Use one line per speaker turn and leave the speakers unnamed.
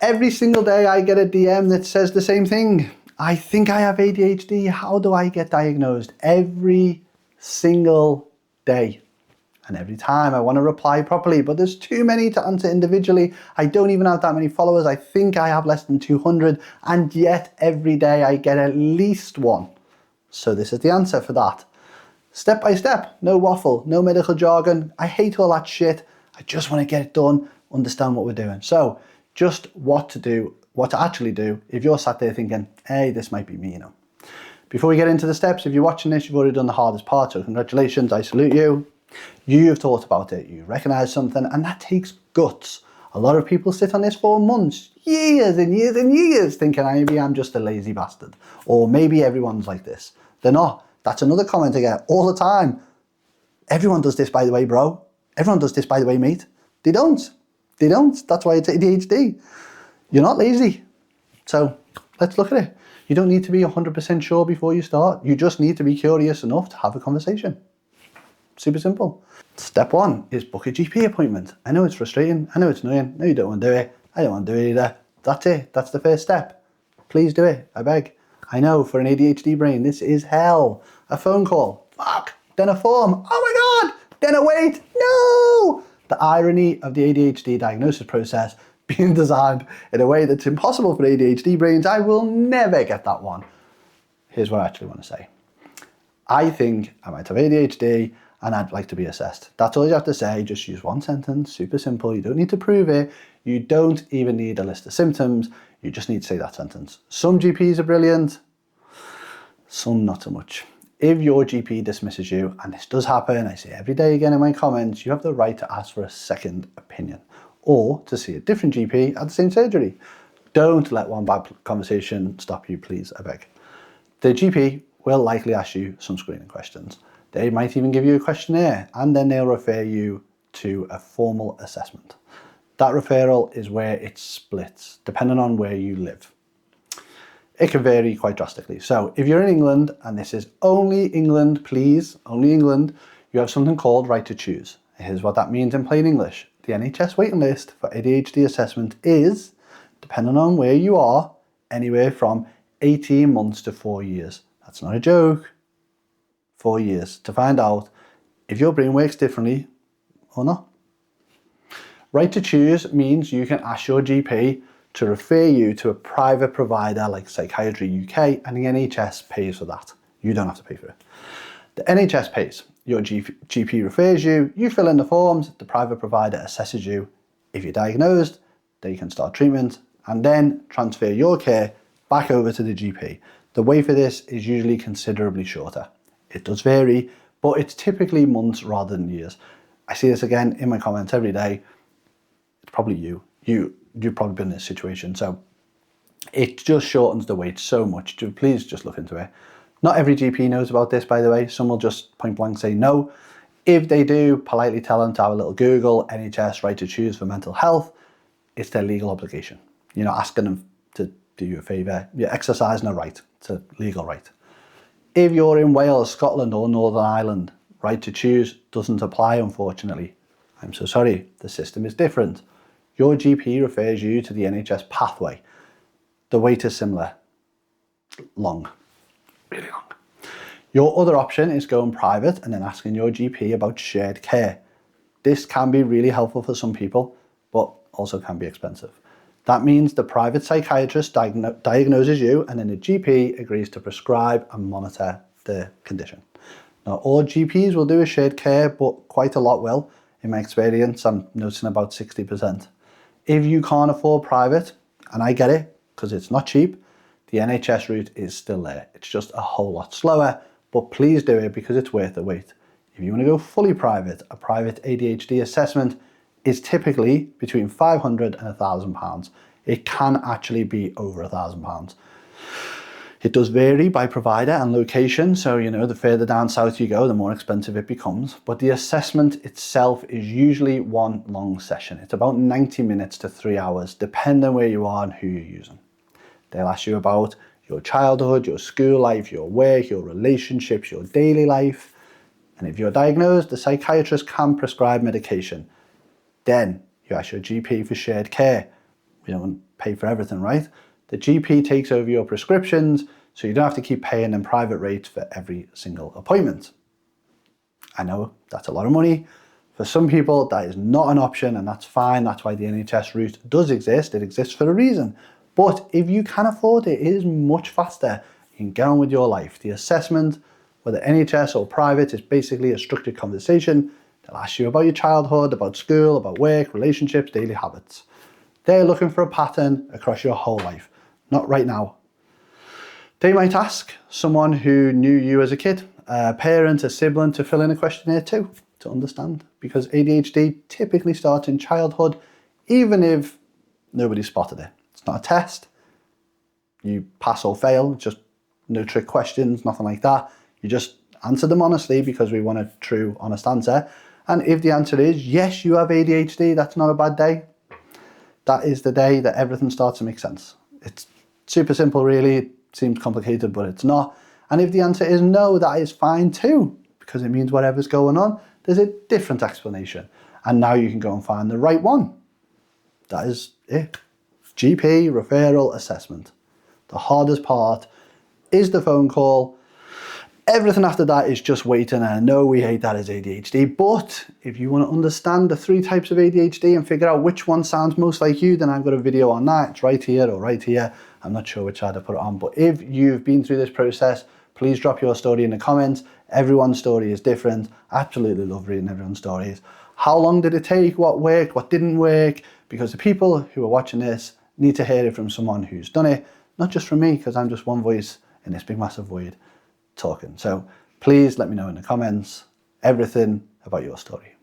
Every single day I get a DM that says the same thing. I think I have ADHD. How do I get diagnosed? Every single day. And every time I want to reply properly, but there's too many to answer individually. I don't even have that many followers. I think I have less than 200, and yet every day I get at least one. So this is the answer for that. Step by step, no waffle, no medical jargon. I hate all that shit. I just want to get it done, understand what we're doing. So just what to do, what to actually do if you're sat there thinking, hey, this might be me, you know. Before we get into the steps, if you're watching this, you've already done the hardest part, so congratulations, I salute you. You've thought about it, you recognise something, and that takes guts. A lot of people sit on this for months, years and years and years, thinking maybe I'm just a lazy bastard, or maybe everyone's like this. They're not. That's another comment I get all the time. Everyone does this, by the way, bro. Everyone does this, by the way, mate. They don't. They don't. That's why it's ADHD. You're not lazy. So let's look at it. You don't need to be 100% sure before you start. You just need to be curious enough to have a conversation. Super simple. Step one is book a GP appointment. I know it's frustrating. I know it's annoying. No, you don't want to do it. I don't want to do it either. That's it. That's the first step. Please do it. I beg. I know for an ADHD brain, this is hell. A phone call. Fuck. Then a form. Oh my God. Then a wait. No. The irony of the ADHD diagnosis process being designed in a way that's impossible for ADHD brains. I will never get that one. Here's what I actually want to say. I think I might have ADHD and I'd like to be assessed. That's all you have to say. Just use one sentence, super simple. You don't need to prove it. You don't even need a list of symptoms. You just need to say that sentence. Some GPs are brilliant, some not so much. If your GP dismisses you, and this does happen, I say every day again in my comments, you have the right to ask for a second opinion or to see a different GP at the same surgery. Don't let one bad conversation stop you, please, I beg. The GP will likely ask you some screening questions. They might even give you a questionnaire, and then they'll refer you to a formal assessment. That referral is where it splits, depending on where you live. It can vary quite drastically. So if you're in England, and this is only England, please, only England, you have something called right to choose. Here's what that means in plain English. The NHS waiting list for ADHD assessment is, depending on where you are, anywhere from 18 months to 4 years. That's not a joke. 4 years to find out if your brain works differently or not. Right to choose means you can ask your GP to refer you to a private provider like Psychiatry UK, and the NHS pays for that. You don't have to pay for it. The NHS pays. Your GP refers you, you fill in the forms, the private provider assesses you. If you're diagnosed, they can start treatment and then transfer your care back over to the GP. The wait for this is usually considerably shorter. It does vary, but it's typically months rather than years. I see this again in my comments every day. It's probably you. You've probably been in this situation. So it just shortens the wait so much. Please just look into it. Not every GP knows about this, by the way. Some will just point blank say no. If they do, politely tell them to have a little Google, NHS right to choose for mental health. It's their legal obligation. You're not asking them to do you a favour. You're exercising a right. It's a legal right. If you're in Wales, Scotland or Northern Ireland, right to choose doesn't apply, unfortunately. I'm so sorry, the system is different. Your GP refers you to the NHS pathway. The wait is similar. Long, really long. Your other option is going private and then asking your GP about shared care. This can be really helpful for some people, but also can be expensive. That means the private psychiatrist diagnoses you and then the GP agrees to prescribe and monitor the condition. Now, all GPs will do a shared care, but quite a lot will. In my experience, I'm noticing about 60%. If you can't afford private, and I get it, because it's not cheap, the NHS route is still there. It's just a whole lot slower, but please do it because it's worth the wait. If you want to go fully private, a private ADHD assessment is typically between £500 and £1,000. It can actually be over £1,000. It does vary by provider and location, so the further down south you go, the more expensive it becomes. But the assessment itself is usually one long session. It's about 90 minutes to 3 hours, depending on where you are and who you're using. They'll ask you about your childhood, your school life, your work, your relationships, your daily life. And if you're diagnosed, the psychiatrist can prescribe medication. Then you ask your GP for shared care. We don't pay for everything, right? The GP takes over your prescriptions, so you don't have to keep paying them private rates for every single appointment. I know that's a lot of money. For some people, that is not an option, and that's fine. That's why the NHS route does exist. It exists for a reason. But if you can afford it, it is much faster. You can get on with your life. The assessment, whether NHS or private, is basically a structured conversation. They'll ask you about your childhood, about school, about work, relationships, daily habits. They're looking for a pattern across your whole life, not right now. They might ask someone who knew you as a kid, a parent, a sibling, to fill in a questionnaire too, to understand. Because ADHD typically starts in childhood, even if nobody spotted it. It's not a test. You pass or fail, just no trick questions, nothing like that. You just answer them honestly because we want a true, honest answer. And if the answer is yes, you have ADHD, that's not a bad day. That is the day that everything starts to make sense. It's super simple, really. It seems complicated, but it's not. And if the answer is no, that is fine too, because it means whatever's going on, there's a different explanation. And now you can go and find the right one. That is it. GP, referral, assessment. The hardest part is the phone call. Everything after that is just waiting, and I know we hate that as ADHD, but if you want to understand the 3 types of ADHD and figure out which one sounds most like you, then I've got a video on that. It's right here or right here. I'm not sure which side I put it on, but if you've been through this process, please drop your story in the comments. Everyone's story is different. I absolutely love reading everyone's stories. How long did it take? What worked? What didn't work? Because the people who are watching this need to hear it from someone who's done it, not just from me, because I'm just one voice in this big massive void talking. So please let me know in the comments everything about your story.